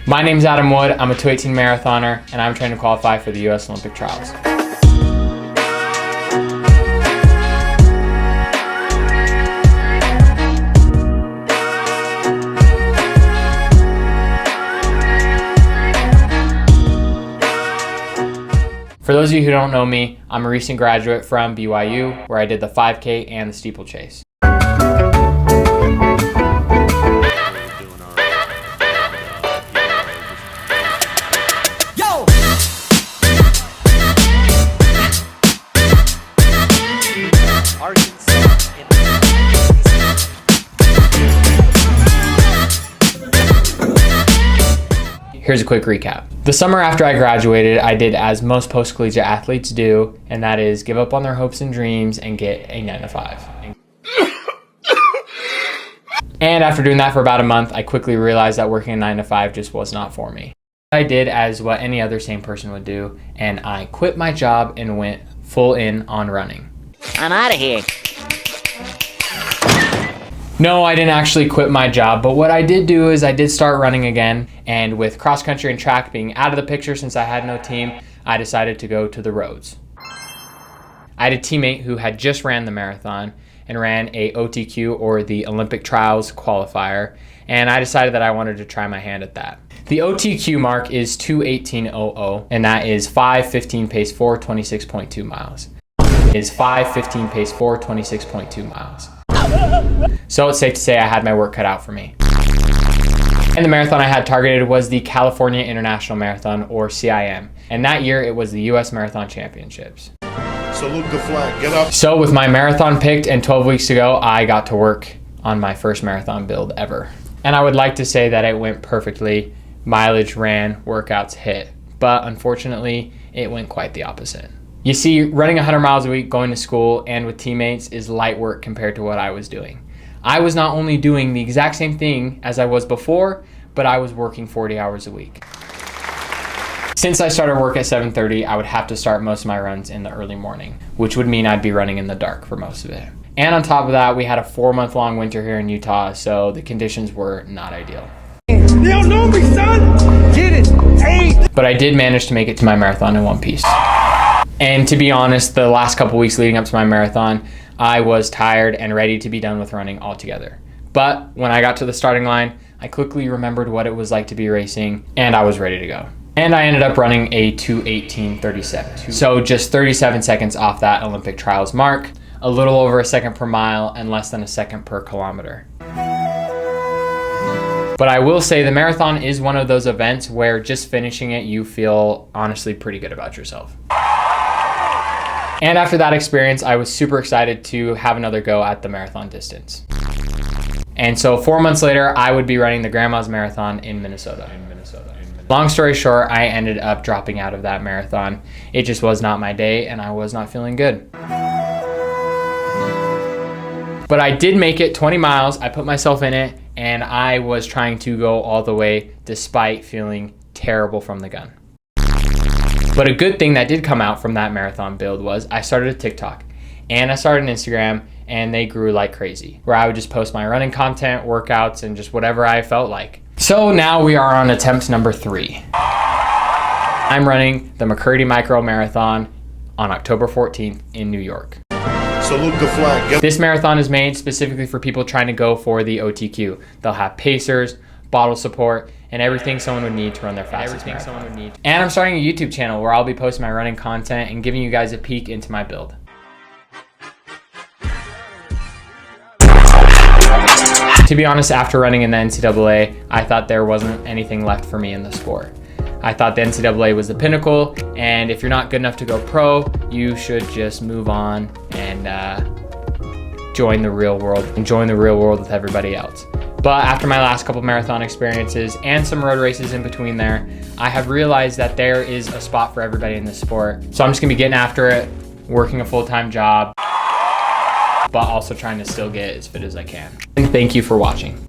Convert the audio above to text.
My name's Adam Wood, I'm a 218 marathoner, and I'm trying to qualify for the US Olympic trials. For those of you who don't know me, I'm a recent graduate from BYU, where I did the 5K and the steeplechase. Here's a quick recap. The summer after I graduated, I did as most post-collegiate athletes do, and that is give up on their hopes and dreams and get a 9-to-5. And after doing that for about a month, I quickly realized that working a 9-to-5 just was not for me. I did as what any other sane person would do, and I quit my job and went full in on running. I'm out of here. No, I didn't actually quit my job, but what I did do is I did start running again, and with cross country and track being out of the picture since I had no team, I decided to go to the roads. I had a teammate who had just ran the marathon and ran a OTQ, or the Olympic Trials qualifier, and I decided that I wanted to try my hand at that. The OTQ mark is 2:18:00, and that is 5:15 pace 4, 26.2 miles. Is 5:15 pace 4, 26.2 miles. So it's safe to say I had my work cut out for me. And the marathon I had targeted was the California International Marathon, or CIM. And that year it was the US Marathon Championships. Salute the flag, get up. So with my marathon picked and 12 weeks ago, I got to work on my first marathon build ever. And I would like to say that it went perfectly. Mileage ran, workouts hit. But unfortunately, it went quite the opposite. You see, running 100 miles a week, going to school, and with teammates is light work compared to what I was doing. I was not only doing the exact same thing as I was before, but I was working 40 hours a week. Since I started work at 7:30, I would have to start most of my runs in the early morning, which would mean I'd be running in the dark for most of it. And on top of that, we had a 4-month-long winter here in Utah, so the conditions were not ideal. You don't know me, son! Get it! Hey! But I did manage to make it to my marathon in one piece. And to be honest, the last couple weeks leading up to my marathon, I was tired and ready to be done with running altogether. But when I got to the starting line, I quickly remembered what it was like to be racing, and I was ready to go. And I ended up running a 2:18:37. So just 37 seconds off that Olympic trials mark, a little over a second per mile, and less than a second per kilometer. But I will say the marathon is one of those events where just finishing it, you feel honestly pretty good about yourself. And after that experience, I was super excited to have another go at the marathon distance. And so 4 months later, I would be running the Grandma's Marathon in Minnesota. Long story short, I ended up dropping out of that marathon. It just was not my day, and I was not feeling good. But I did make it 20 miles, I put myself in it, and I was trying to go all the way despite feeling terrible from the gun. But a good thing that did come out from that marathon build was I started a TikTok and I started an Instagram, and they grew like crazy, where I would just post my running content, workouts, and just whatever I felt like. So now we are on attempt number 3. I'm running the McCurdy Micro Marathon on October 14th in New York. Salute the flag. This marathon is made specifically for people trying to go for the OTQ. They'll have pacers, bottle support, and everything someone would need to run their fastest marathon. And I'm starting a YouTube channel where I'll be posting my running content and giving you guys a peek into my build. To be honest, after running in the NCAA, I thought there wasn't anything left for me in the sport. I thought the NCAA was the pinnacle, and if you're not good enough to go pro, you should just move on and join the real world and join the real world with everybody else. But after my last couple marathon experiences and some road races in between there, I have realized that there is a spot for everybody in this sport. So I'm just gonna be getting after it, working a full-time job, but also trying to still get as fit as I can. And thank you for watching.